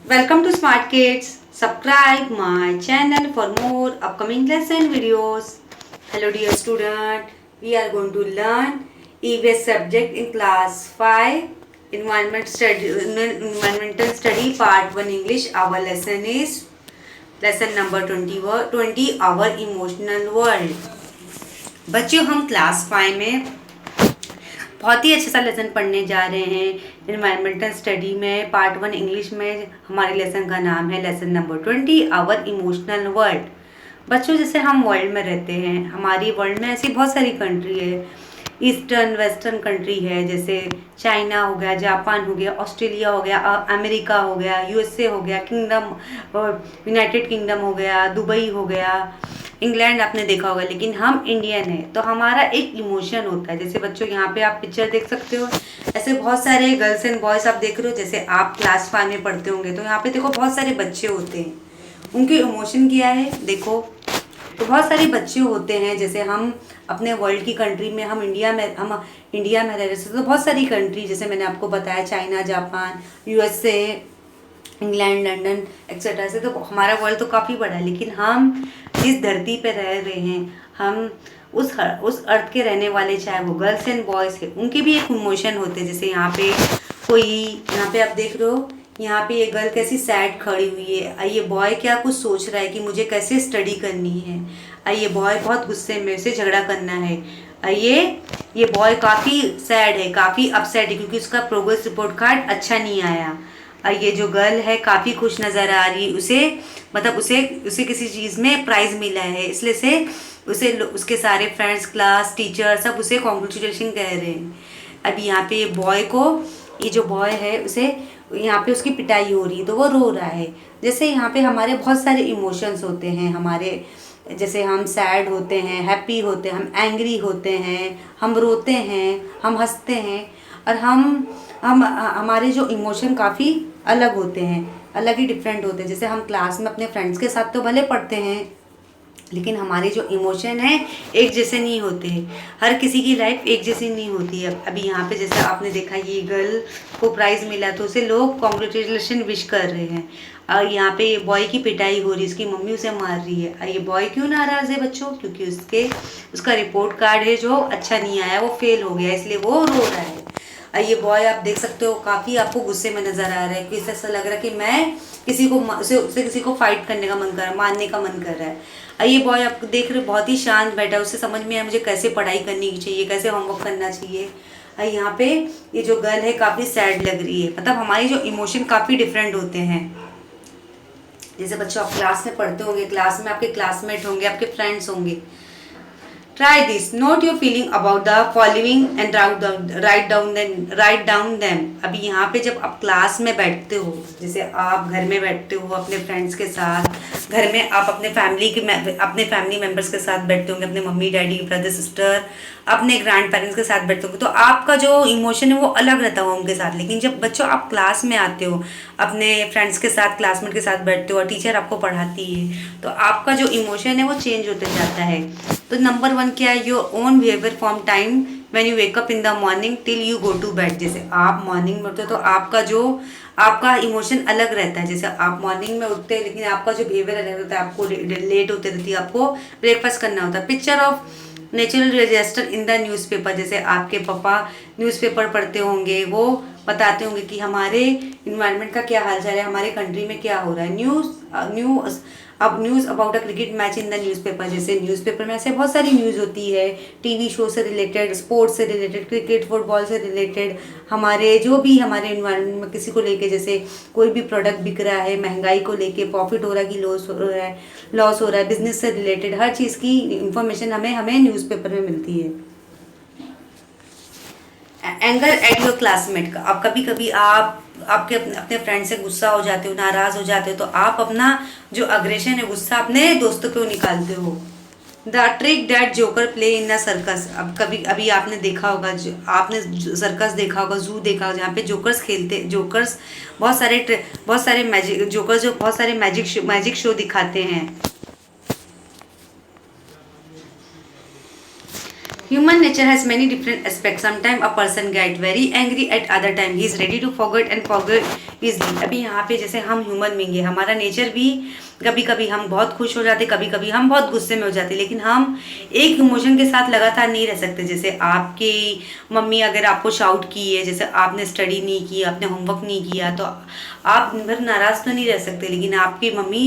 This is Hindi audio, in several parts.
Welcome to Smart Kids. Subscribe my channel for more upcoming lesson videos. Hello dear student. We are going to learn EVS subject in class 5 environmental study part 1 English. Our lesson is lesson number 20 our emotional world. बच्चों हम क्लास 5 में बहुत ही अच्छा सा लेसन पढ़ने जा रहे हैं इन्वायरमेंटल स्टडी में पार्ट 1 इंग्लिश में। हमारे लेसन का नाम है lesson number 20 our emotional world. बच्चों जैसे हम वर्ल्ड में रहते हैं, हमारी वर्ल्ड में ऐसी बहुत सारी कंट्री है, ईस्टर्न वेस्टर्न कंट्री है, जैसे चाइना हो गया, जापान हो गया, ऑस्ट्रेलिया हो गया, अमेरिका हो गया, यूएसए हो गया, किंगडम यूनाइटेड किंगडम हो गया, दुबई हो गया, इंग्लैंड आपने देखा होगा। लेकिन हम इंडियन है तो हमारा एक इमोशन होता है। जैसे बच्चों यहाँ पे आप पिक्चर देख सकते हो, ऐसे बहुत सारे गर्ल्स एंड बॉयज आप देख रहे हो। जैसे आप क्लास 5 में पढ़ते होंगे तो यहाँ पे देखो बहुत सारे बच्चे होते हैं, उनके इमोशन क्या है देखो। तो बहुत सारे बच्चे होते हैं, जैसे हम अपने वर्ल्ड की कंट्री में, हम इंडिया में रह रहे थे तो बहुत सारी कंट्री जैसे मैंने आपको बताया, China, Japan, USA, England, London etcetera से। तो हमारा वर्ल्ड तो काफ़ी बड़ा है, लेकिन हम जिस धरती पे रह रहे हैं, हम उस अर्थ के रहने वाले, चाहे वो गर्ल्स एंड बॉयज़ है, उनके भी एक इमोशन होते हैं। जैसे यहाँ पे यहाँ पे आप देख रहे हो, यहाँ पे ये गर्ल कैसी सैड खड़ी हुई है। ये बॉय क्या कुछ सोच रहा है कि मुझे कैसे स्टडी करनी है। ये बॉय बहुत गुस्से में, उसे झगड़ा करना है। ये बॉय काफ़ी सैड है, काफ़ी अपसेट है क्योंकि उसका प्रोग्रेस रिपोर्ट कार्ड अच्छा नहीं आया। ये जो गर्ल है काफ़ी खुश नज़र आ रही, उसे मतलब उसे किसी चीज़ में प्राइज़ मिला है, इसलिए से उसे उसके सारे फ्रेंड्स, क्लास, टीचर सब उसे कॉन्ग्रेचुलेशन कह रहे हैं। अभी यहाँ पे ये जो बॉय है उसे यहाँ पे उसकी पिटाई हो रही है तो वो रो रहा है। जैसे यहाँ पे हमारे बहुत सारे इमोशंस होते हैं हमारे, जैसे हम सैड होते हैं, हैप्पी होते हैं, हम एंग्री होते हैं, हम रोते हैं, हम हंसते हैं। और हम हमारे जो इमोशन काफ़ी अलग होते हैं, अलग ही डिफरेंट होते हैं। जैसे हम क्लास में अपने फ्रेंड्स के साथ तो भले पढ़ते हैं, लेकिन हमारे जो इमोशन है एक जैसे नहीं होते। हर किसी की लाइफ एक जैसी नहीं होती है। अभी यहाँ पे जैसे आपने देखा, ये गर्ल को प्राइज़ मिला तो उसे लोग कॉन्ग्रेचुलेशन विश कर रहे हैं। और यहाँ पे ये बॉय की पिटाई हो रही है, इसकी मम्मी उसे मार रही है। और ये बॉय क्यों नाराज़ है बच्चों? क्योंकि उसका रिपोर्ट कार्ड है जो अच्छा नहीं आया, वो फेल हो गया, इसलिए वो रो रहा है। ये बॉय आप देख सकते हो काफ़ी आपको गुस्से में नज़र आ रहा है, कि ऐसा लग रहा है कि मैं किसी को फाइट करने का मन कर रहा है, मारने का मन कर रहा है। ये बॉय आप देख रहे हो बहुत ही शांत बैठा है, उसे समझ में आया मुझे कैसे पढ़ाई करनी चाहिए, कैसे होमवर्क करना चाहिए। यहाँ पे ये जो गर्ल है काफ़ी सैड लग रही है। मतलब हमारी जो इमोशन काफ़ी डिफरेंट होते हैं। जैसे बच्चों आप क्लास में पढ़ते होंगे, क्लास में आपके क्लासमेट होंगे, आपके फ्रेंड्स होंगे। Try this. Note your feeling about the following and write down them. अभी यहाँ पे जब आप क्लास में बैठते हो, जैसे आप घर में बैठते हो अपने फ्रेंड्स के साथ, घर में आप अपने फैमिली मेम्बर्स के साथ बैठते होंगे, अपने मम्मी डैडी, ब्रदर सिस्टर, अपने ग्रैंड पेरेंट्स के साथ बैठते होंगे, तो आपका जो इमोशन है वो अलग रहता होगा उनके साथ। लेकिन जब बच्चों आप क्लास में आते हो, अपने फ्रेंड्स के साथ, क्लासमेट के साथ बैठते हो और टीचर आपको पढ़ाती है, तो आपका जो इमोशन है वो चेंज होते जाता है। तो नंबर 1 क्या है? Your own behaviour from time when you wake up in the morning till you go to bed. जैसे आप मॉर्निंग में उठते हो तो आपका इमोशन अलग रहता है। जैसे आप मॉर्निंग में उठते हैं लेकिन आपका जो बिहेवियर अलग रहता है, आपको लेट होते रहती है, आपको ब्रेकफास्ट करना होता है। Picture of natural disaster in news paper. जैसे आपके पापा न्यूज़पेपर पढ़ते होंगे, वो बताते होंगे कि हमारे इन्वायरमेंट का क्या हाल चाल है, हमारे कंट्री में क्या हो रहा है। News about a cricket match in the newspaper. जैसे न्यूज़पेपर में ऐसे बहुत सारी न्यूज़ होती है, टीवी शो से रिलेटेड, स्पोर्ट्स से रिलेटेड, क्रिकेट फुटबॉल से रिलेटेड, हमारे हमारे इन्वायरमेंट में किसी को लेके, जैसे कोई भी प्रोडक्ट बिक रहा है, महंगाई को लेके, प्रॉफिट हो रहा है कि लॉस हो रहा है, बिजनेस से रिलेटेड हर चीज़ की इंफॉर्मेशन हमें न्यूज़पेपर में मिलती है। एंगर एट योर क्लासमेट का, आप कभी आप आपके अपने फ्रेंड से गुस्सा हो जाते हो, नाराज़ हो जाते हो, तो आप अपना जो अग्रेशन है, गुस्सा अपने दोस्तों पे निकालते हो। The trick that joker play in the circus. अब अभी आपने देखा होगा, आपने सर्कस देखा होगा, जू देखा होगा, जहाँ पे जोकर्स बहुत सारे मैजिक जोकर्स जो बहुत सारे मैजिक शो दिखाते हैं। Human nature has many different aspects. Sometimes a person get very angry, at other time he is ready to forget and forget easily. अभी यहाँ पे जैसे हम ह्यूमन बींग है, हमारा नेचर भी कभी कभी हम बहुत खुश हो जाते, कभी कभी हम बहुत गुस्से में हो जाते, लेकिन हम एक इमोशन के साथ लगातार नहीं रह सकते। जैसे आपकी मम्मी अगर आपको शाउट की है, जैसे आपने स्टडी नहीं की, आपने होमवर्क नहीं किया, तो आप दिन भर नाराज तो नहीं रह सकते, लेकिन आपकी मम्मी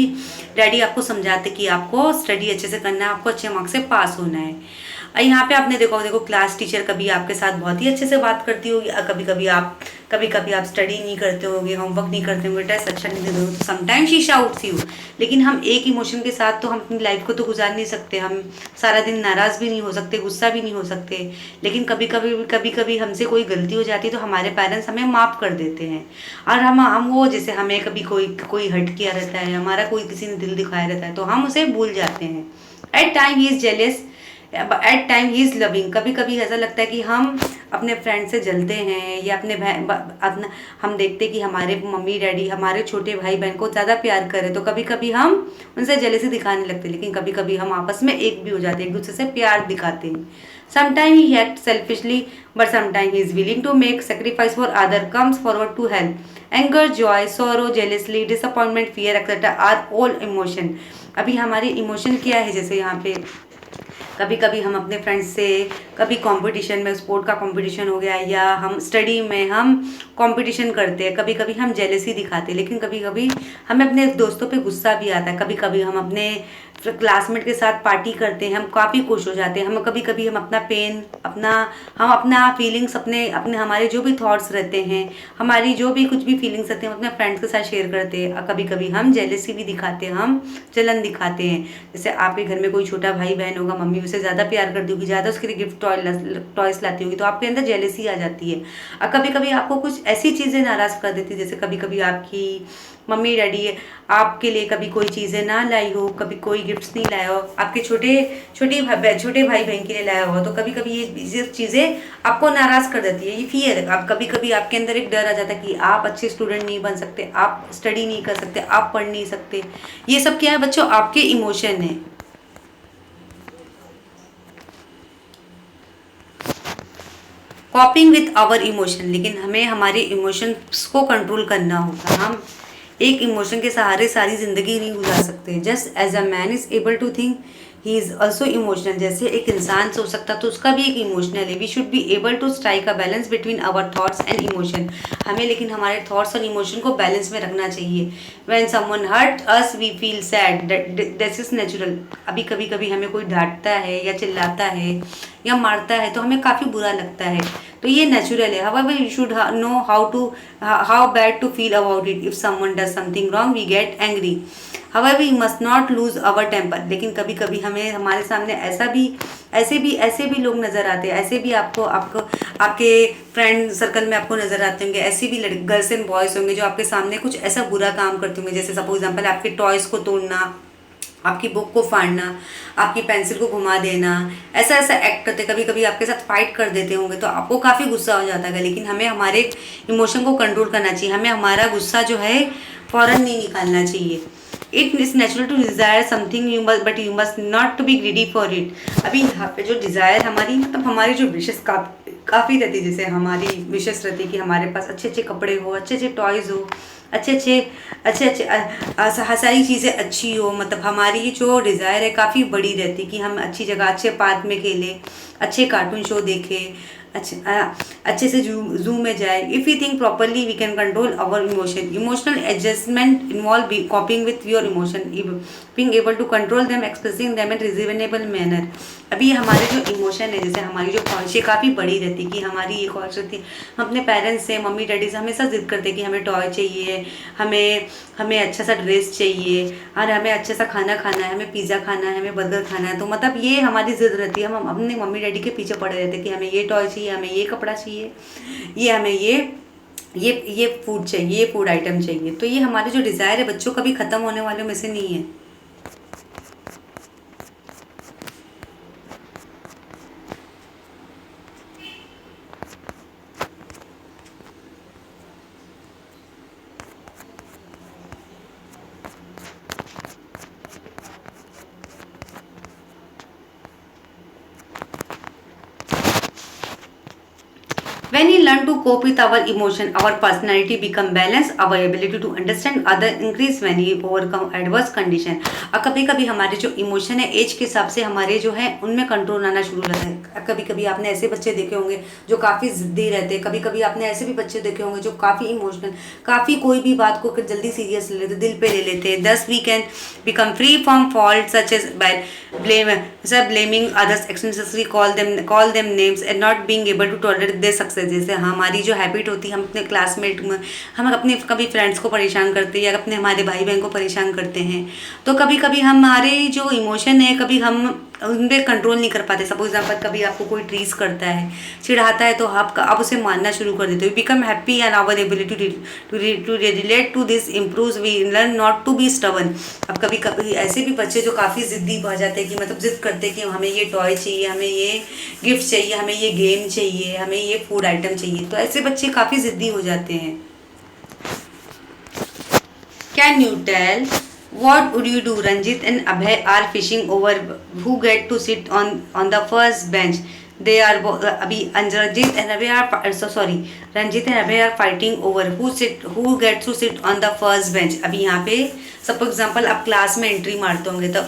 डैडी आपको समझाते कि आपको स्टडी अच्छे से करना है, आपको अच्छे मार्क्स से पास होना है। यहाँ पे आपने देखो क्लास टीचर कभी आपके साथ बहुत ही अच्छे से बात करती होगी, कभी कभी आप स्टडी नहीं करते होगे, होमवर्क नहीं करते होंगे, टेस्ट अच्छा नहीं देते हो, तो समटाइम्स शी शाउट्स यू। लेकिन हम एक इमोशन के साथ तो हम अपनी लाइफ को तो गुजार नहीं सकते, हम सारा दिन नाराज भी नहीं हो सकते, गुस्सा भी नहीं हो सकते। लेकिन कभी कभी हमसे कोई गलती हो जाती है तो हमारे पेरेंट्स हमें माफ़ कर देते हैं। और हम वो जैसे हमें कभी कोई हर्ट किया रहता है, हमारा कोई किसी ने दिल दिखाया रहता है, तो हम उसे भूल जाते हैं। At time he is jealous, at time he is loving. कभी कभी ऐसा लगता है कि हम अपने फ्रेंड से जलते हैं, या अपना हम देखते हैं कि हमारे मम्मी डैडी हमारे छोटे भाई बहन को ज़्यादा प्यार करें, तो कभी कभी हम उनसे जेलसी दिखाने लगते हैं। लेकिन कभी कभी हम आपस में एक भी हो जाते हैं, एक दूसरे से प्यार दिखाते हैं। Sometime he act selfishly, but sometime he is willing to make sacrifice for other, comes forward to help. Anger, joy, sorrow, jealousy, disappointment, fear etcetera are all emotion. अभी हमारे इमोशन क्या है, जैसे यहाँ पे कभी कभी हम अपने फ्रेंड्स से, कभी कंपटीशन में, स्पोर्ट का कंपटीशन हो गया, या हम स्टडी में हम कंपटीशन करते हैं, कभी कभी हम जेलसी दिखाते हैं। लेकिन कभी कभी हमें अपने दोस्तों पे गुस्सा भी आता है, कभी कभी हम अपने क्लासमेट के साथ पार्टी करते हैं, हम काफ़ी खुश हो जाते हैं। हम कभी कभी हम अपना पेन, हम अपना फीलिंग्स, अपने अपने हमारे जो भी थॉट्स रहते हैं, हमारी जो भी कुछ भी फीलिंग्स रहते हैं, हम अपने फ्रेंड्स के साथ शेयर करते हैं। और कभी कभी हम जेलसी भी दिखाते हैं, हम जलन दिखाते हैं। जैसे आपके घर में कोई छोटा भाई बहन होगा, मम्मी उसे ज़्यादा प्यार करती होगी, ज़्यादा उसके लिए गिफ्ट टॉयस लाती होगी, तो आपके अंदर जेलसी आ जाती है। और कभी कभी आपको कुछ ऐसी चीज़ें नाराज़ कर देती है, जैसे कभी कभी आपकी मम्मी डैडी आपके लिए कभी कोई चीज़ें ना लाई हो, कभी कोई गिफ्ट्स नहीं लाया हो, आपके छोटे भाई बहन के लिए लाया हो, तो कभी कभी ये चीज़ें आपको नाराज़ कर देती है। ये फियर है। आप कभी कभी आपके अंदर एक डर आ जाता है कि आप अच्छे स्टूडेंट नहीं बन सकते, आप स्टडी नहीं कर सकते, आप पढ़ नहीं सकते। ये सब क्या है बच्चों, आपके इमोशन है। कॉपिंग विथ आवर इमोशन, लेकिन हमें हमारे इमोशंस को कंट्रोल करना होगा। हम एक इमोशन के सहारे सारी जिंदगी नहीं गुजार सकते। Just as a man is able to think, he is also emotional. जैसे एक इंसान सोच सकता तो उसका भी एक इमोशनल है। We should be able to strike a balance between our thoughts and emotion. हमें लेकिन हमारे थॉट्स और इमोशन को बैलेंस में रखना चाहिए। When someone hurt us we feel sad, this is natural. अभी कभी कभी हमें कोई डांटता है या चिल्लाता है या मारता है तो हमें काफ़ी बुरा लगता है, तो ये नेचुरल है। However you should know how bad to feel about it. If someone does something wrong we get angry, however we must not lose our temper. लेकिन कभी कभी हमें हमारे सामने ऐसे भी लोग नजर आते हैं, ऐसे भी आपको आपको आपके फ्रेंड सर्कल में आपको नजर आते होंगे, ऐसे भी गर्ल्स एंड बॉयज होंगे जो आपके सामने कुछ ऐसा बुरा काम करते होंगे। जैसे सपोज एग्जाम्पल, आपके टॉयज को तोड़ना, आपकी बुक को फाड़ना, आपकी पेंसिल को घुमा देना, ऐसा ऐसा एक्ट करते, कभी कभी आपके साथ फाइट कर देते होंगे, तो आपको काफ़ी गुस्सा हो जाता है। लेकिन हमें हमारे इमोशन को कंट्रोल करना चाहिए। हमें हमारा गुस्सा जो है फौरन नहीं निकालना चाहिए। It is natural to desire something you must, but you must not to be greedy for it. अभी यहाँ पे जो डिज़ायर हमारी, मतलब हमारी जो विशेष काफ़ी रहती है। जैसे हमारी विशेष रहती है कि हमारे पास अच्छे अच्छे कपड़े हो, अच्छे अच्छे टॉयज़ हो, अच्छे सारी चीज़ें अच्छी हो। मतलब हमारी जो डिज़ायर है काफ़ी बड़ी रहती है कि हम अच्छी जगह, अच्छे पार्क में खेलें, अच्छे कार्टून शो देखें, अच्छे से जू में जाए। If you think properly we can control our emotion. Emotional adjustment involve coping with your emotion, being able to control them, expressing them in reasonable manner. अभी हमारे जो इमोशन है, जैसे हमारी जो ख्वाहिशें काफ़ी बड़ी रहती है कि हमारी ये ख्वाहिश रहती है, हम अपने पेरेंट्स से, मम्मी डैडी से हमेशा जिद करते हैं कि हमें टॉय चाहिए, हमें अच्छा सा ड्रेस चाहिए, और हमें अच्छा सा खाना खाना है, हमें पिज़्ज़ा खाना है, हमें बर्गर खाना है। तो मतलब ये हमारी जिद रहती है। हम अपने मम्मी डैडी के पीछे पड़े रहते हैं कि हमें ये टॉय चाहिए, हमें ये कपड़ा चाहिए, ये हमें ये फूड चाहिए, ये फूड आइटम चाहिए। तो ये हमारे जो डिज़ायर है बच्चों कभी ख़त्म होने वालों में से नहीं है। learn to cope with our emotion, our personality become balanced, our ability to understand other increase when we overcome adverse condition. और कभी कभी हमारे जो इमोशन है एज के हिसाब से हमारे जो है उनमें कंट्रोल आना शुरू होता है. कभी कभी आपने ऐसे बच्चे देखे होंगे जो काफ़ी जिद्दी रहते हैं. कभी कभी आपने ऐसे भी बच्चे देखे होंगे जो काफ़ी इमोशनल, काफ़ी कोई भी बात को जल्दी सीरियस ले लेते, दिल पे ले लेते हैं. Thus we can become free from fault such as by blaming others excessively, call them names and not being able to tolerate their success. जैसे हमारी जो हैबिट होती है, हम अपने क्लासमेट में हम अपने कभी फ्रेंड्स को परेशान करते हैं या अपने हमारे भाई बहन को परेशान करते हैं, तो कभी कभी हमारे जो इमोशन है कभी हम उन पर कंट्रोल नहीं कर पाते. सपोज एग्जाम्पल कभी आपको कोई ट्रीज करता है, चिढ़ाता है, तो आप उसे मानना शुरू कर देते हो. Become happy and our ability to relate to this improves, we learn not to be stubborn. अब कभी कभी ऐसे भी बच्चे जो काफ़ी जिद्दी हो जाते हैं कि मतलब जिद करते हैं कि हमें ये टॉय चाहिए, हमें ये गिफ्ट चाहिए, हमें ये गेम चाहिए, हमें ये फूड आइटम चाहिए, तो ऐसे बच्चे काफ़ी जिद्दी हो जाते हैं. Can you tell what would you do? Ranjit and Abhay are fishing over who get to sit on the first bench. They are अभी Ranjit and Abhay are Ranjit and Abhay are fighting over who gets to sit on the first bench. अभी यहाँ पे सपोज एग्जाम्पल आप क्लास में एंट्री मारते होंगे तो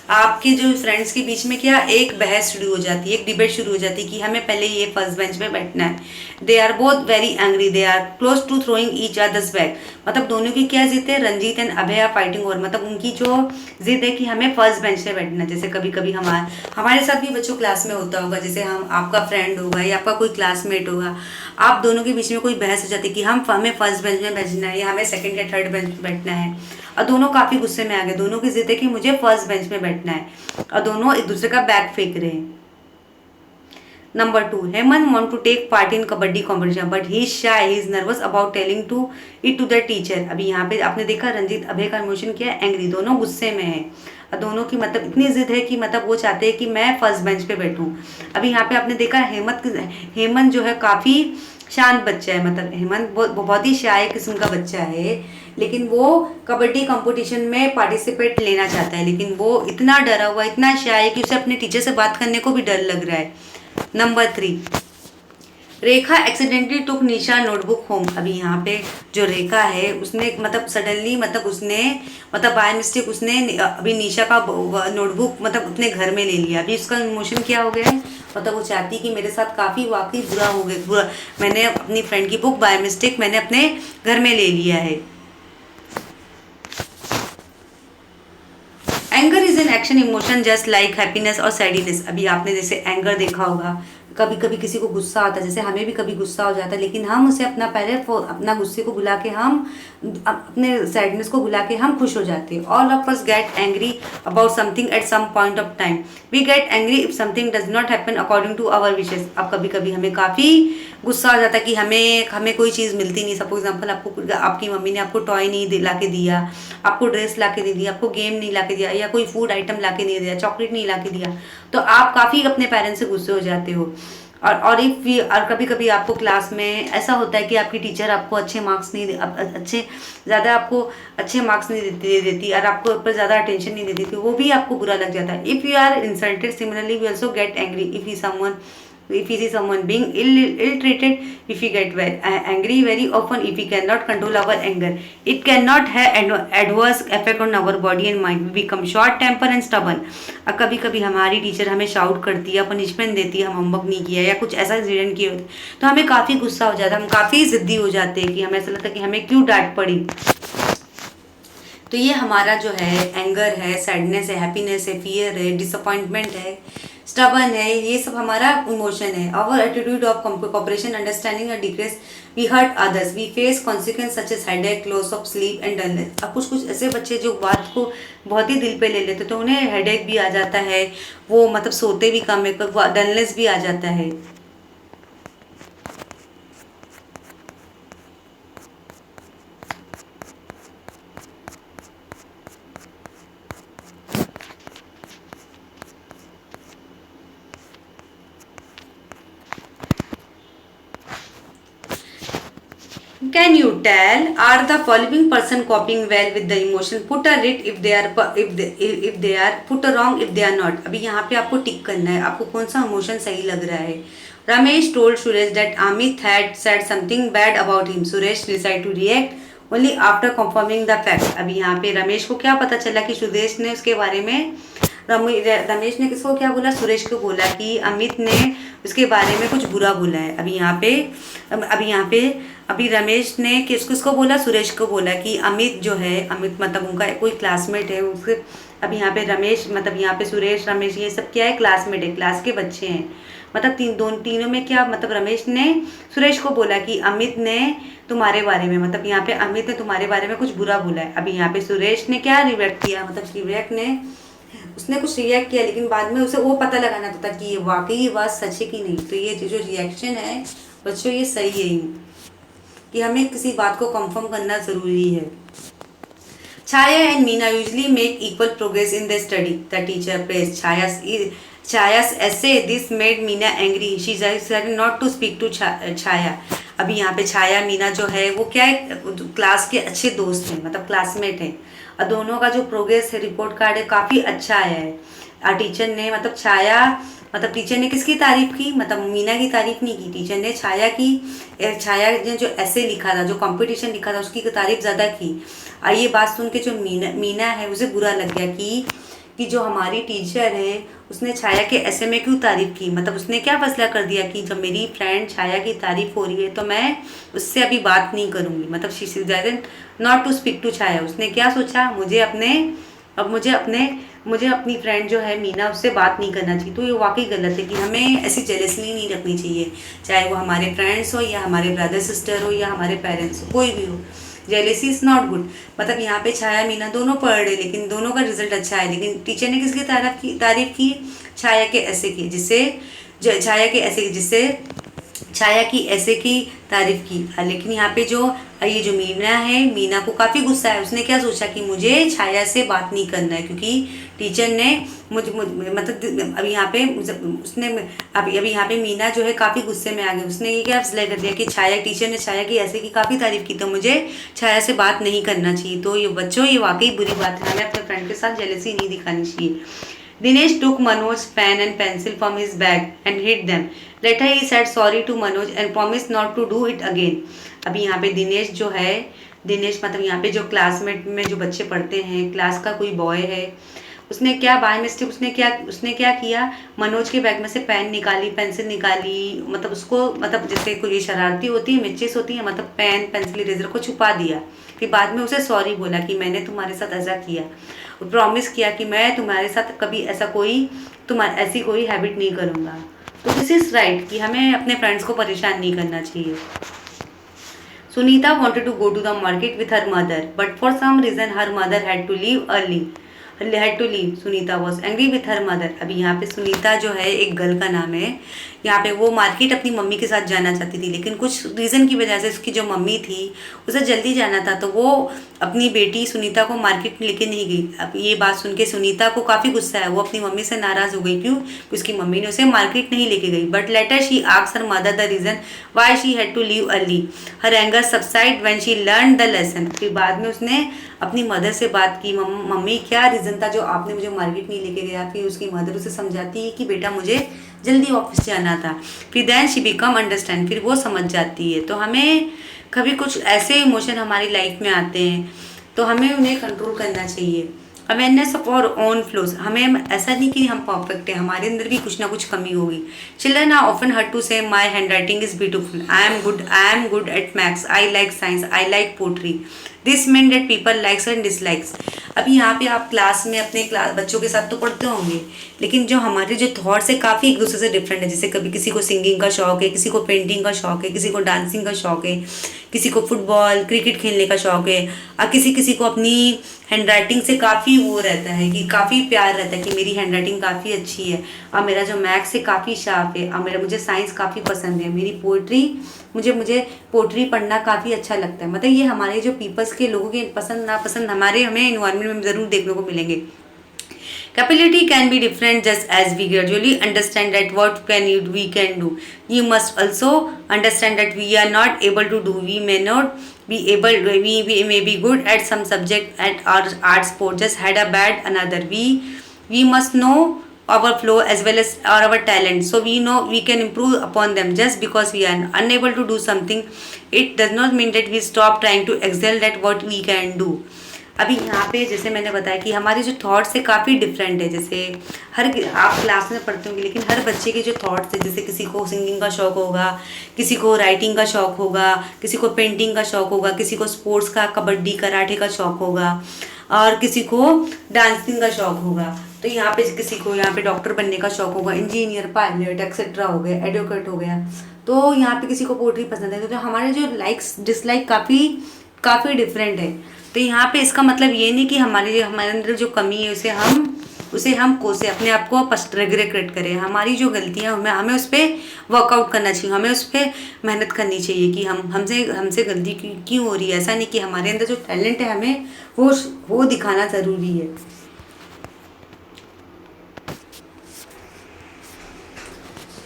आपके जो फ्रेंड्स के बीच में क्या एक बहस शुरू हो जाती है, एक डिबेट शुरू हो जाती है कि हमें पहले ये फर्स्ट बेंच पे बैठना है. They are both very angry, they are close to throwing each others back. मतलब दोनों की क्या जिद है, Ranjit and Abhay are fighting over, मतलब उनकी जो जिद है कि हमें फर्स्ट बेंच पे बैठना. जैसे कभी कभी हमारे साथ भी बच्चों क्लास में होता होगा, जैसे आपका फ्रेंड होगा या आपका कोई क्लासमेट होगा, आप दोनों के बीच में कोई बहस हो जाती है कि हमें फर्स्ट बेंच में बैठना है या हमें सेकंड या थर्ड बेंच पे बैठना है, और दोनों काफ़ी गुस्से में आ गए. दोनों की जिद है कि मुझे फर्स्ट बेंच में बैठना है और दोनों एक दूसरे का बैग फेंक रहे हैं. Number 2, Hemant want to take part in kabaddi competition but he is shy, he is nervous about telling it to the teacher. अभी यहाँ पे आपने देखा रंजीत अभय का इमोशन क्या है, एंग्री. दोनों गुस्से में है और दोनों की मतलब इतनी जिद है कि मतलब वो चाहते हैं कि मैं फर्स्ट बेंच पे बैठूं. अभी यहाँ पे आपने देखा हेमंत जो है काफ़ी शांत बच्चा है, मतलब हेमंत बहुत ही शाय किस्म का बच्चा है, लेकिन वो कबड्डी कंपटीशन में पार्टिसिपेट लेना चाहता है, लेकिन वो इतना डरा हुआ, इतना शाय है कि उसे अपने टीचर से बात करने को भी डर लग रहा है. नंबर 3, रेखा एक्सीडेंटली टुक निशा नोटबुक होम. अभी यहाँ पे जो रेखा है उसने मतलब सडनली मतलब बाय मिस्टेक उसने अभी निशा का नोटबुक मतलब अपने घर में ले लिया. अभी उसका इमोशन क्या हो गया है, मतलब वो चाहती कि मेरे साथ काफ़ी वाकई बुरा मैंने अपनी फ्रेंड की बुक बाय मिस्टेक मैंने अपने घर में ले लिया है. Anger is an action emotion just like happiness और सैडनेस. अभी आपने जैसे एंगर देखा होगा, कभी कभी किसी को गुस्सा आता है, जैसे हमें भी कभी गुस्सा हो जाता है, लेकिन हम उसे अपना गुस्से को भुला के हम अपने सैडनेस को भुला के हम खुश हो जाते हैं. All of us get angry about something at some point of time. We get angry if something does not happen according to our wishes. अब कभी कभी हमें काफ़ी गुस्सा आ जाता है कि हमें कोई चीज़ मिलती नहीं. सपोज एग्जाम्पल आपकी मम्मी ने आपको टॉय नहीं ला के दिया, आपको ड्रेस ला के नहीं दिया, आपको गेम नहीं ला के दिया, या कोई फूड आइटम ला के नहीं दिया, चॉकलेट नहीं ला के दिया, तो आप काफ़ी अपने पेरेंट्स से गुस्से हो जाते हो. और कभी कभी आपको क्लास में ऐसा होता है कि आपकी टीचर आपको अच्छे मार्क्स नहीं आपको अच्छे मार्क्स नहीं देती और आपको ऊपर ज़्यादा अटेंशन नहीं देती, तो वो भी आपको बुरा लग जाता है. If you are insulted similarly we also get angry if you see someone being ill treated, if we get angry very often, if we cannot control our anger, it cannot have adverse effect on our body and mind. We become short temper and stubborn. कभी कभी हमारी टीचर हमें शाउट करती है, पनिशमेंट देती है, हम होमवर्क नहीं किया या कुछ ऐसा इंसिडेंट किए होते, तो हमें काफ़ी गुस्सा हो जाता है, हम काफ़ी ज़िद्दी हो जाते हैं कि हमें ऐसा लगता है कि हमें क्यों डांट पड़ी. तो ये हमारा जो है एंगर है, सैडनेस है, हैप्पीनेस है, फियर है, डिसअपॉइंटमेंट है, स्टबन है, ये सब हमारा इमोशन है. Our attitude of cooperation understanding और decrease, we hurt others, we face consequence such as headache, loss of sleep and dullness. अब कुछ ऐसे बच्चे जो बात को बहुत ही दिल पे ले लेते, तो उन्हें हेडेक भी आ जाता है, वो मतलब सोते भी कम है, डलनेस भी आ जाता है. Can you tell, are the following person coping well with the emotion? Put a right if they are, put a wrong if they are not. अभी यहाँ पे आपको टिक करना है, आपको कौन सा इमोशन सही लग रहा है. Ramesh told Suresh that Amit had said something bad about him. Suresh decided to react only after confirming the fact. अभी यहाँ पे रमेश को क्या पता चला कि सुरेश ने उसके बारे में रमेश ने किसको क्या बोला, सुरेश को बोला कि अमित ने उसके बारे में कुछ बुरा बोला है। अभी रमेश ने किसको बोला, सुरेश को बोला कि अमित जो है, अमित मतलब उनका कोई क्लासमेट है उसके। अभी यहाँ पे रमेश मतलब यहाँ पे सुरेश रमेश ये सब क्या है, क्लासमेट है, क्लास के बच्चे हैं। मतलब तीनों में क्या मतलब रमेश ने सुरेश को बोला कि अमित ने तुम्हारे बारे में, मतलब यहाँ पे अमित ने तुम्हारे बारे में कुछ बुरा बोला है। अभी यहाँ पे सुरेश ने क्या रिएक्ट किया, मतलब उसने कुछ रिएक्ट किया, लेकिन बाद में उसे वो पता लगाना था कि ये वाकई ये बात सच है कि नहीं। तो ये जो रिएक्शन है बच्चों ये सही है कि हमें किसी बात को कंफर्म करना ज़रूरी है। Chaya and Meena usually make equal progress in their study. The teacher praised Chaya's essay. This made Meena angry. She decided not to speak to Chaya. अभी यहाँ पे छाया मीना जो है वो क्या है, क्लास के अच्छे दोस्त हैं, मतलब क्लासमेट हैं, और दोनों का जो प्रोग्रेस है रिपोर्ट कार्ड है काफ़ी अच्छा आया है। और टीचर ने टीचर ने किसकी तारीफ की, मतलब मीना की तारीफ नहीं की, टीचर ने छाया ने जो ऐसे लिखा था, जो कंपटीशन लिखा था उसकी तारीफ ज़्यादा की। और ये बात सुन के जो मीना है उसे बुरा लग गया कि जो हमारी टीचर है उसने छाया के ऐसे में क्यों तारीफ की। मतलब उसने क्या फैसला कर दिया कि जब मेरी फ्रेंड छाया की तारीफ हो रही है तो मैं उससे अभी बात नहीं करूँगी, मतलब she decided not to speak to Chhaya. उसने क्या सोचा, मुझे अपनी फ्रेंड जो है मीना उससे बात नहीं करना चाहिए। तो ये वाकई गलत है कि हमें ऐसी जेलसी नहीं रखनी चाहिए, चाहे वो हमारे फ्रेंड्स हो या हमारे ब्रदर सिस्टर हो या हमारे पेरेंट्स हो, कोई भी हो। Jealousy is not good. मतलब यहाँ पे छाया मीना दोनों पढ़ रहे लेकिन दोनों का रिजल्ट अच्छा है, लेकिन टीचर ने किसकी तारीफ की, छाया के ऐसे की जिससे छाया की ऐसे की तारीफ की। लेकिन यहाँ पे जो मीना है, मीना को काफ़ी गुस्सा है। उसने क्या सोचा कि मुझे छाया से बात नहीं करना है क्योंकि टीचर ने मतलब अभी यहाँ पे मीना जो है काफ़ी गुस्से में आ गई। उसने ये क्या फैसला कर दिया कि टीचर ने छाया की ऐसे की काफ़ी तारीफ की तो मुझे छाया से बात नहीं करना चाहिए। तो ये बच्चों ये वाकई बुरी बात है, हमें अपने फ्रेंड के साथ जेलसी नहीं दिखानी चाहिए। Dinesh took Manoj's pen and pencil from his bag and hid them. Later he said sorry to Manoj and promised not to do it again. अभी यहाँ पे दिनेश मतलब यहाँ पे जो क्लासमेट में जो बच्चे पढ़ते हैं, क्लास का कोई बॉय है, उसने क्या बाय मिस्टेक उसने क्या किया, मनोज के बैग में से पेन निकाली, पेंसिल निकाली, मतलब उसको मतलब जैसे कोई शरारती होती है, मिर्चेस होती है, मतलब पेन पेंसिल इरेजर को छुपा दिया। फिर बाद में उसे सॉरी बोला कि मैंने तुम्हारे साथ ऐसा किया, प्रॉमिस किया कि मैं तुम्हारे साथ कभी ऐसी कोई हैबिट नहीं करूँगा। तो दिस इज़ राइट कि हमें अपने फ्रेंड्स को परेशान नहीं करना चाहिए। Sunita wanted to go to the market with her mother, but for some reason her mother had to leave early. Sunita was angry with her mother. अभी यहाँ पे सुनीता जो है एक गर्ल का नाम है, यहाँ पे वो मार्केट अपनी मम्मी के साथ जाना चाहती थी, लेकिन कुछ रीज़न की वजह से उसकी जो मम्मी थी उसे जल्दी जाना था तो वो अपनी बेटी सुनीता को मार्केट लेके नहीं गई। अब ये बात सुन के सुनीता को काफ़ी गुस्सा है, वो अपनी मम्मी से नाराज़ हो गई। क्यों? उसकी मम्मी ने उसे मार्केट नहीं लेके गई। But later she asked her mother the reason why she had to leave early. Her anger subside when she learn the lesson. फिर बाद में उसने अपनी मदर से बात की, मम्मी क्या रीज़न था जो आपने मुझे मार्केट नहीं लेके गया। फिर उसकी मदर उसे समझाती है कि बेटा मुझे जल्दी ऑफिस जाना था। फिर देन शी बिकम अंडरस्टैंड, फिर वो समझ जाती है। तो हमें कभी कुछ ऐसे इमोशन हमारी लाइफ में आते हैं तो हमें उन्हें कंट्रोल करना चाहिए। Awareness of our own flaws, हमें ऐसा नहीं कि हम परफेक्ट है, हमारे अंदर भी कुछ ना कुछ कमी होगी। Children are often hurt to say my handwriting is beautiful, I am good at maths, I like science, I like poetry. This mean that people likes and dislikes. अभी यहाँ पे आप क्लास में अपने बच्चों के साथ तो पढ़ते होंगे, लेकिन जो हमारे जो थॉट्स है काफ़ी एक दूसरे से डिफरेंट है। जैसे कभी किसी को सिंगिंग का शौक है, किसी को पेंटिंग का शौक है, किसी को डांसिंग का शौक है, किसी को फुटबॉल क्रिकेट खेलने का शौक है, और किसी को अपनी हैंड राइटिंग से काफ़ी वो रहता है कि काफ़ी प्यार रहता है कि मेरी हैंड राइटिंग काफ़ी अच्छी है, और मेरा जो मैथ्स है काफ़ी शार्प है, और मुझे साइंस काफ़ी पसंद है, मेरी पोइट्री मुझे पोइट्री पढ़ना काफ़ी अच्छा लगता है। मतलब ये हमारे जो पीपल्स के लोगों के पसंद नापसंद हमें इन्वायरमेंट में ज़रूर देखने को मिलेंगे। Capability can be different just as we gradually understand that what we can do. You must also understand that we are not able to do. We may not be able. We may be good at some subject at our art sport. Just had a bad another. We must know our flow as well as our talent, so we know we can improve upon them. Just because we are unable to do something, it does not mean that we stop trying to excel at what we can do. अभी यहाँ पे जैसे मैंने बताया कि हमारे जो थॉट्स है काफ़ी डिफरेंट है। जैसे हर आप क्लास में पढ़ते होंगे, लेकिन हर बच्चे के जो थॉट्स है, जैसे किसी को सिंगिंग का शौक होगा, किसी को राइटिंग का शौक होगा, किसी को पेंटिंग का शौक होगा, किसी को स्पोर्ट्स का, कबड्डी कराटे का शौक होगा, और किसी को डांसिंग का शौक होगा। तो यहाँ पे किसी को यहाँ पे डॉक्टर बनने का शौक होगा, इंजीनियर, पायलट एक्सेट्रा हो गया, एडवोकेट हो गया। तो यहाँ पे किसी को पोएट्री पसंद है। तो हमारे जो लाइक्स डिसलाइक काफ़ी डिफरेंट है। तो यहाँ पे इसका मतलब ये नहीं कि हमारे अंदर जो कमी है उसे हम कोसे अपने आप को रिग्रेट करें। हमारी जो गलतियाँ हमें उस पर वर्कआउट करना चाहिए, हमें उस पर मेहनत करनी चाहिए कि हमसे गलती क्यों हो रही है। ऐसा नहीं कि हमारे अंदर जो टैलेंट है हमें वो दिखाना ज़रूरी है।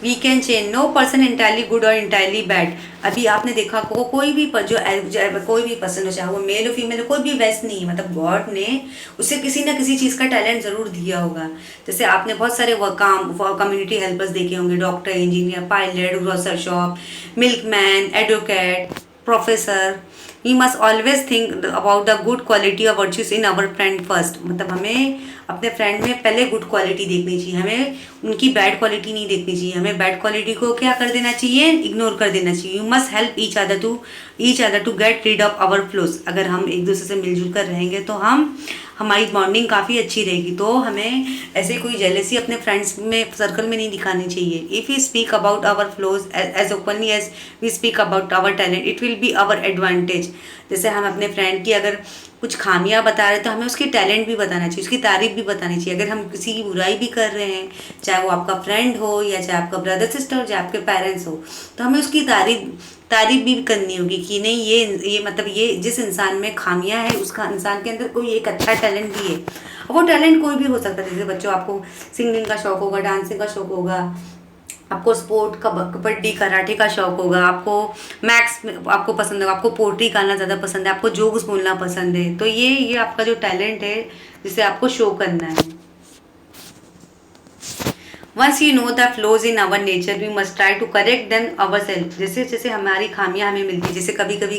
We can change, no person entirely good और इंटायरली बैड। अभी आपने देखा कोई भी पर्सन हो, चाहे वो मेल हो फीमेल हो, कोई भी वैस नहीं है। मतलब गॉड ने उसे किसी ना किसी चीज़ का टैलेंट ज़रूर दिया होगा। जैसे आपने बहुत सारे कम्युनिटी हेल्पर्स देखे होंगे, doctor, engineer, pilot, grocer shop, milkman, advocate, professor. We must always think about the good quality और virtues in our friend first. मतलब हमें अपने फ्रेंड में पहले गुड क्वालिटी देखनी चाहिए, हमें उनकी बैड क्वालिटी नहीं देखनी चाहिए। हमें बैड क्वालिटी को क्या कर देना चाहिए, इग्नोर कर देना चाहिए। You must help each other to get rid of our flaws. अगर हम एक दूसरे से मिलजुल कर रहेंगे तो हमारी बॉन्डिंग काफ़ी अच्छी रहेगी। तो हमें ऐसे कोई जेलेसी अपने फ्रेंड्स में सर्कल में नहीं दिखानी चाहिए। If we speak about our flaws as openly as we speak about our talent, it will be our advantage. जैसे हम अपने फ्रेंड की अगर कुछ खामियां बता रहे तो हमें उसकी टैलेंट भी बताना चाहिए, उसकी तारीफ भी बतानी चाहिए। अगर हम किसी की बुराई भी कर रहे हैं, चाहे वो आपका फ्रेंड हो या चाहे आपका ब्रदर सिस्टर हो, चाहे आपके पेरेंट्स हो, तो हमें उसकी तारीफ भी करनी होगी कि नहीं, ये मतलब ये जिस इंसान में खामियां है, उसका इंसान के अंदर कोई एक अच्छा टैलेंट भी है। वो टैलेंट कोई भी हो सकता है। जैसे बच्चों, आपको सिंगिंग का शौक होगा, डांसिंग का शौक होगा, आपको स्पोर्ट का कबड्डी कराटे का शौक होगा, आपको मैथ्स आपको पसंद होगा, आपको पोएट्री गाना ज़्यादा पसंद है, आपको जोक्स बोलना पसंद है। तो ये आपका जो टैलेंट है जिसे आपको शो करना है। Once you know the flaws in our nature, we must try to correct them our self. जैसे जैसे हमारी खामियां हमें मिलती है, जैसे कभी कभी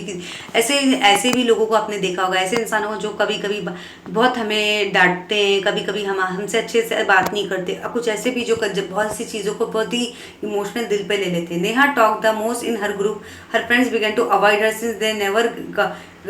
ऐसे भी लोगों को आपने देखा होगा, ऐसे इंसानों को जो कभी कभी बहुत हमें डांटते हैं, कभी कभी हमसे अच्छे से बात नहीं करते। अब कुछ ऐसे भी जो बहुत सी चीज़ों को बहुत ही इमोशनल दिल पे ले लेते हैं। Neha talk the most in her group, her friends began to avoid her since they never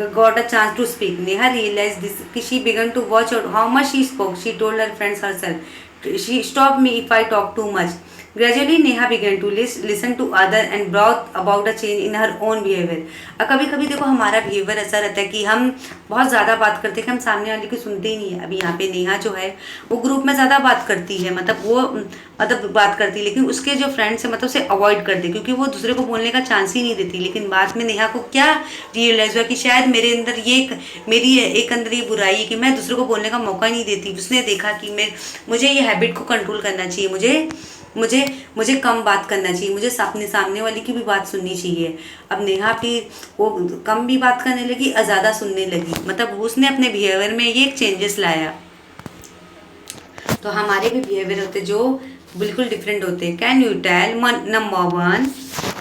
got a chance to speak. Neha realized this. She began to watch out how much she spoke. She told her friends herself. She stopped me if I talk too much. Gradually, Neha began to listen to other and brought about a change in her own behavior. कभी कभी देखो हमारा बिहेवियर ऐसा रहता है कि हम बहुत ज़्यादा बात करते हैं कि हम सामने वाले की सुनते ही नहीं है। अभी यहाँ पे नेहा जो है वो ग्रुप में ज़्यादा बात करती है, मतलब बात करती है, लेकिन उसके जो फ्रेंड्स हैं मतलब उसे अवॉइड करते हैं, क्योंकि वो दूसरे को बोलने का चांस ही नहीं देती। लेकिन बाद में नेहा को क्या रियलाइज़ हुआ कि शायद मेरे अंदर मेरी एक अंदर ये बुराई है कि मैं दूसरे को बोलने का मौका नहीं देती। उसने देखा कि मुझे ये हैबिट को कंट्रोल करना चाहिए, मुझे कम बात करना चाहिए, मुझे अपने सामने वाले की भी बात सुननी चाहिए। अब नेहा भी वो कम भी बात करने लगी और ज़्यादा सुनने लगी, मतलब उसने अपने बिहेवियर में ये एक चेंजेस लाया। तो हमारे भी बिहेवियर होते जो बिल्कुल डिफरेंट होते हैं। Can you tell? Number 1,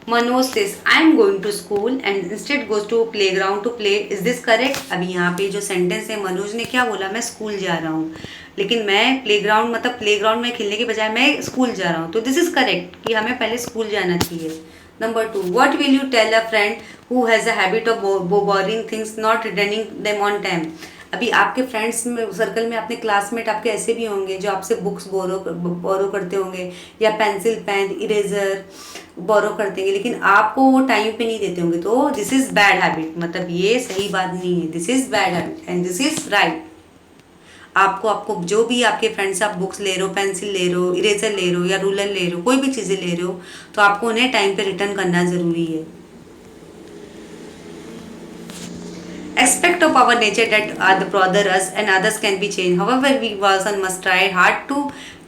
Manoj says I am going to school and instead goes to play ground to play. Is this correct? अभी यहाँ पे जो सेंटेंस है, मनोज ने क्या बोला, मैं स्कूल जा रहा हूँ, लेकिन मैं प्लेग्राउंड में खेलने के बजाय मैं स्कूल जा रहा हूँ। तो दिस इज करेक्ट कि हमें पहले स्कूल जाना चाहिए। Number 2, what will you tell a friend who has a habit of borrowing things not returning them on time. अभी आपके फ्रेंड्स में सर्कल में अपने क्लासमेट आपके ऐसे भी होंगे जो आपसे बुक्स बोरो करते होंगे, या पेंसिल, पेन, इरेजर बोरो करते होंगे, लेकिन आपको वो टाइम पे नहीं देते होंगे। तो दिस इज़ बैड हैबिट, मतलब ये सही बात नहीं है। This is bad habit and this is right. आपको जो भी आपके फ्रेंड्स, आप बुक्स ले रहे हो, पेंसिल ले रहे हो, इरेजर ले रहे हो या रूलर ले रहे हो, कोई भी चीज़ें ले रहे हो, तो आपको उन्हें टाइम पे रिटर्न करना ज़रूरी है। Aspect of our nature that bother us and others can be changed. However, we person must try hard to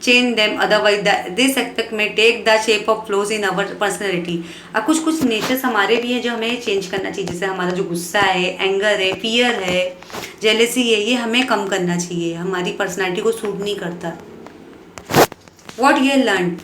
change them. Otherwise, this aspect may take the shape of flaws in our personality. अब कुछ नेचर्स हमारे भी हैं जो हमें चेंज करना चाहिए। जैसे हमारा जो गुस्सा है, एंगर है, फियर है, जेलेसी है, ये हमें कम करना चाहिए। हमारी पर्सनैलिटी को सूट नहीं करता। What you learned?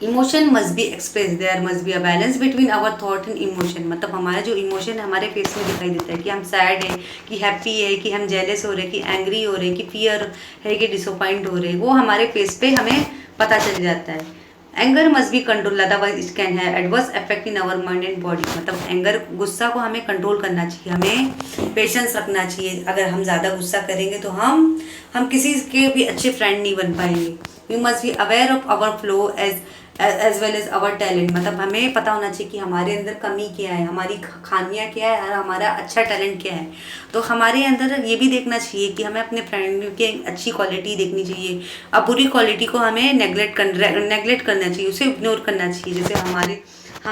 Emotion must be express, there must be a balance between our thought and emotion. मतलब हमारा जो इमोशन है हमारे फेस में दिखाई देता है कि हम सैड है, कि हैप्पी है, कि हम जेलस हो रहे हैं, कि एंग्री हो रहे हैं, कि फियर है, कि डिसअपॉइंट हो रहे हैं, वो हमारे फेस पे हमें पता चल जाता है। Anger must be control, otherwise it can है adverse effect in our mind and body. मतलब एंगर, गुस्सा को हमें कंट्रोल करना चाहिए, हमें पेशेंस रखना चाहिए। अगर हम ज़्यादा गुस्सा करेंगे तो हम किसी के भी अच्छे फ्रेंड नहीं बन पाएंगे। We must be aware of our flaw as well as our talent. मतलब हमें पता होना चाहिए कि हमारे अंदर कमी क्या है, हमारी खामियां क्या है और हमारा अच्छा टैलेंट क्या है। तो हमारे अंदर ये भी देखना चाहिए कि हमें अपने फ्रेंड की अच्छी क्वालिटी देखनी चाहिए। अब बुरी क्वालिटी को हमें नेगलेक्ट करना चाहिए, उसे इग्नोर करना चाहिए।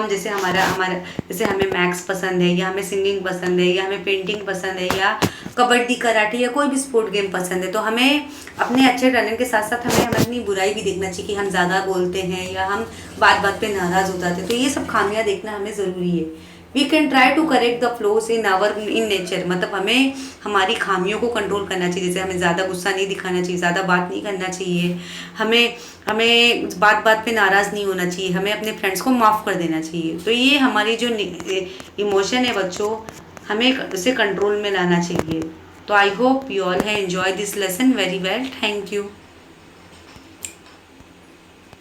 जैसे हमारा हमारा जैसे हमें मैथ्स पसंद है, या हमें सिंगिंग पसंद है, या हमें पेंटिंग पसंद है, या कबड्डी कराटे या कोई भी स्पोर्ट गेम पसंद है, तो हमें अपने अच्छे टैलेंट के साथ साथ हमें अपनी बुराई भी देखना चाहिए कि हम ज़्यादा बोलते हैं या हम बात बात पे नाराज़ हो जाते हैं। तो ये सब खामियां देखना हमें ज़रूरी है। We can try to correct the flaws in nature. मतलब हमें हमारी खामियों को कंट्रोल करना चाहिए। जैसे हमें ज़्यादा गुस्सा नहीं दिखाना चाहिए, ज़्यादा बात नहीं करना चाहिए, हमें हमें बात बात पे नाराज़ नहीं होना चाहिए, हमें अपने फ्रेंड्स को माफ़ कर देना चाहिए। तो ये हमारी जो इमोशन है बच्चों, हमें उसे कंट्रोल में लाना चाहिए। तो I hope you all have enjoy this lesson very well. Thank you.